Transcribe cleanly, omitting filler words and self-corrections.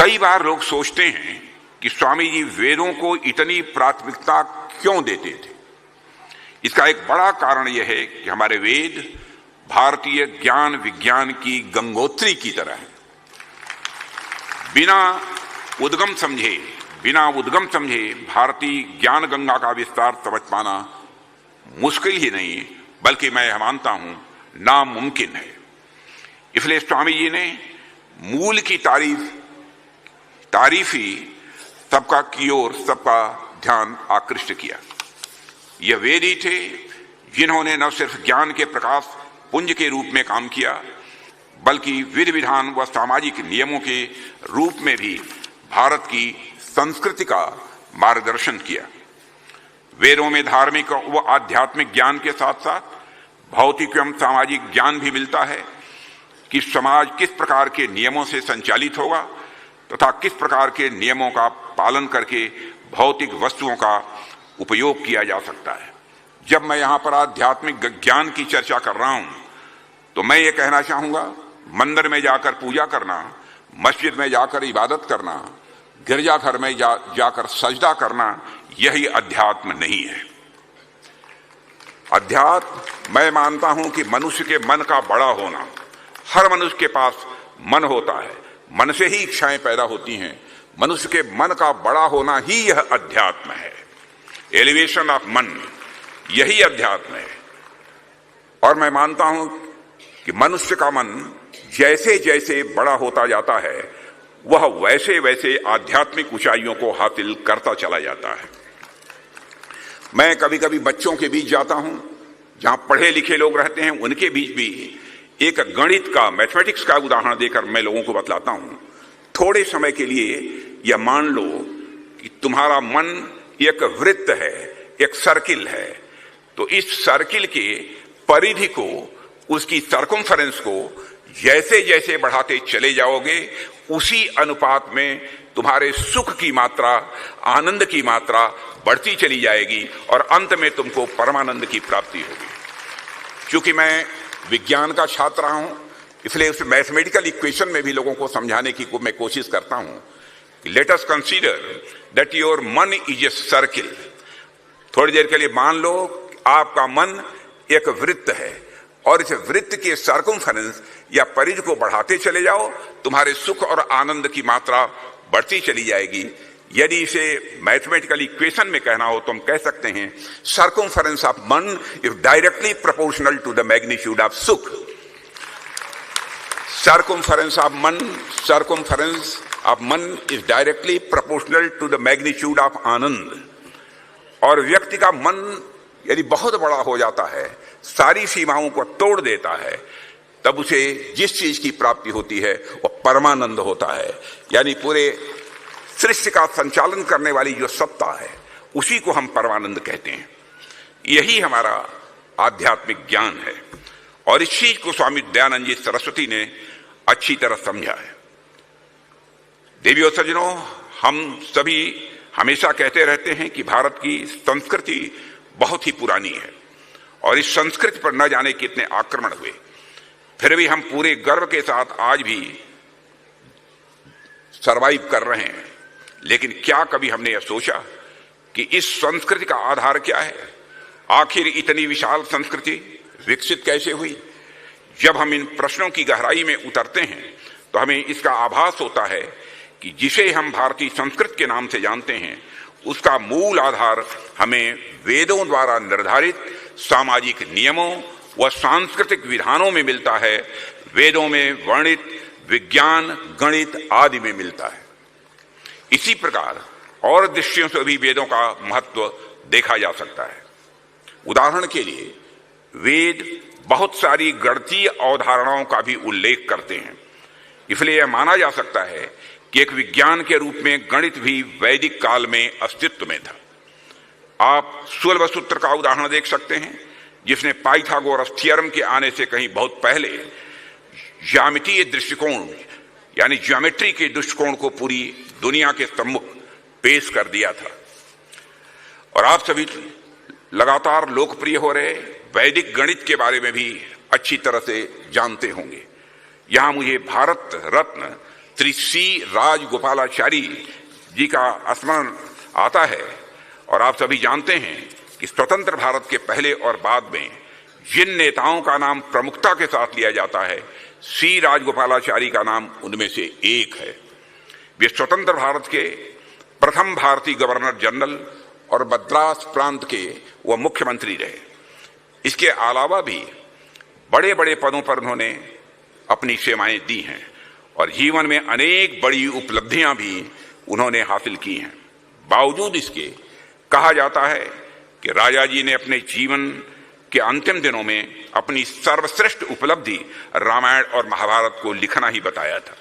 कई बार लोग सोचते हैं कि स्वामी जी वेदों को इतनी प्राथमिकता क्यों देते थे। इसका एक बड़ा कारण यह है कि हमारे वेद भारतीय ज्ञान विज्ञान की गंगोत्री की तरह है। बिना उद्गम समझे भारतीय ज्ञान गंगा का विस्तार समझ पाना मुश्किल ही नहीं बल्कि मैं मानता हूं नामुमकिन है। इसलिए स्वामी जी ने मूल की तारीफ ही सबका की ओर सबका ध्यान आकृष्ट किया। यह वेद ही थे जिन्होंने न सिर्फ ज्ञान के प्रकाश पुंज के रूप में काम किया बल्कि विधि विधान व सामाजिक नियमों के रूप में भी भारत की संस्कृति का मार्गदर्शन किया। वेदों में धार्मिक व आध्यात्मिक ज्ञान के साथ साथ भौतिक एवं सामाजिक ज्ञान भी मिलता है कि समाज किस प्रकार के नियमों से संचालित होगा तथा किस प्रकार के नियमों का पालन करके भौतिक वस्तुओं का उपयोग किया जा सकता है। जब मैं यहां पर आध्यात्मिक ज्ञान की चर्चा कर रहा हूं तो मैं ये कहना चाहूंगा, मंदिर में जाकर पूजा करना, मस्जिद में जाकर इबादत करना, गिरजाघर में जाकर सजदा करना यही अध्यात्म नहीं है। अध्यात्म मैं मानता हूं कि मनुष्य के मन का बड़ा होना। हर मनुष्य के पास मन होता है, मन से ही इच्छाएं पैदा होती हैं। मनुष्य के मन का बड़ा होना ही यह अध्यात्म है। एलिवेशन ऑफ मन, यही अध्यात्म है। और मैं मानता हूं कि मनुष्य का मन जैसे जैसे बड़ा होता जाता है वह वैसे वैसे आध्यात्मिक ऊंचाइयों को हासिल करता चला जाता है। मैं कभी कभी बच्चों के बीच जाता हूं जहां पढ़े लिखे लोग रहते हैं, उनके बीच भी एक गणित का, मैथमेटिक्स का उदाहरण देकर मैं लोगों को बतलाता हूं। थोड़े समय के लिए यह मान लो कि तुम्हारा मन एक वृत्त है, एक सर्किल है, तो इस सर्किल के परिधि को, उसकी सर्कमफरेंस को जैसे जैसे बढ़ाते चले जाओगे उसी अनुपात में तुम्हारे सुख की मात्रा, आनंद की मात्रा बढ़ती चली जाएगी और अंत में तुमको परमानंद की प्राप्ति होगी। क्योंकि मैं विज्ञान का छात्र रहा हूं इसलिए उस मैथमेटिकल इक्वेशन में भी लोगों को समझाने की मैं कोशिश करता हूं। Let us consider that your मन इज ए सर्किल। थोड़ी देर के लिए मान लो आपका मन एक वृत्त है और इस वृत्त के सर्कमफरेंस या परिधि को बढ़ाते चले जाओ, तुम्हारे सुख और आनंद की मात्रा बढ़ती चली जाएगी। यदि इसे मैथमेटिकल इक्वेशन में कहना हो तो हम कह सकते हैं सर्कमफरेंस ऑफ मन is directly proportional to the magnitude of सुख। सर्कमफरेंस ऑफ मन is directly proportional to the magnitude of आनंद। और व्यक्ति का मन यदि बहुत बड़ा हो जाता है, सारी सीमाओं को तोड़ देता है, तब उसे जिस चीज की प्राप्ति होती है वह परमानंद होता है। यानी पूरे सृष्टि का संचालन करने वाली जो सत्ता है उसी को हम परमानंद कहते हैं। यही हमारा आध्यात्मिक ज्ञान है और इस चीज को स्वामी दयानंद जी सरस्वती ने अच्छी तरह समझा है। देवियों सज्जनों, हम सभी हमेशा कहते रहते हैं कि भारत की संस्कृति बहुत ही पुरानी है और इस संस्कृति पर न जाने कितने आक्रमण हुए, फिर भी हम पूरे गर्व के साथ आज भी सरवाइव कर रहे हैं। लेकिन क्या कभी हमने यह सोचा कि इस संस्कृति का आधार क्या है? आखिर इतनी विशाल संस्कृति विकसित कैसे हुई? जब हम इन प्रश्नों की गहराई में उतरते हैं तो हमें इसका आभास होता है कि जिसे हम भारतीय संस्कृति के नाम से जानते हैं उसका मूल आधार हमें वेदों द्वारा निर्धारित सामाजिक नियमों व सांस्कृतिक विधानों में मिलता है। वेदों में वर्णित विज्ञान, गणित आदि में मिलता है। इसी प्रकार और दृष्टियों से भी वेदों का महत्व देखा जा सकता है। उदाहरण के लिए वेद बहुत सारी गणितीय अवधारणाओं का भी उल्लेख करते हैं। इसलिए यह माना जा सकता है कि एक विज्ञान के रूप में गणित भी वैदिक काल में अस्तित्व में था। आप सुलभ सूत्र का उदाहरण देख सकते हैं जिसने पाइथागोरस थ्योरम के आने से कहीं बहुत पहले ज्यामितीय दृष्टिकोण यानी ज्योमेट्री के दृष्टिकोण को पूरी दुनिया के सम्मुख पेश कर दिया था। और आप सभी लगातार लोकप्रिय हो रहे वैदिक गणित के बारे में भी अच्छी तरह से जानते होंगे। यहां मुझे भारत रत्न श्री सी राजगोपालाचारी जी का स्मरण आता है। और आप सभी जानते हैं कि स्वतंत्र भारत के पहले और बाद में जिन नेताओं का नाम प्रमुखता के साथ लिया जाता है, सी राजगोपालाचारी का नाम उनमें से एक है। वे स्वतंत्र भारत के प्रथम भारतीय गवर्नर जनरल और मद्रास प्रांत के वह मुख्यमंत्री रहे। इसके अलावा भी बड़े बड़े पदों पर उन्होंने अपनी सेवाएं दी हैं और जीवन में अनेक बड़ी उपलब्धियां भी उन्होंने हासिल की हैं। बावजूद इसके कहा जाता है कि राजा जी ने अपने जीवन के अंतिम दिनों में अपनी सर्वश्रेष्ठ उपलब्धि रामायण और महाभारत को लिखना ही बताया था।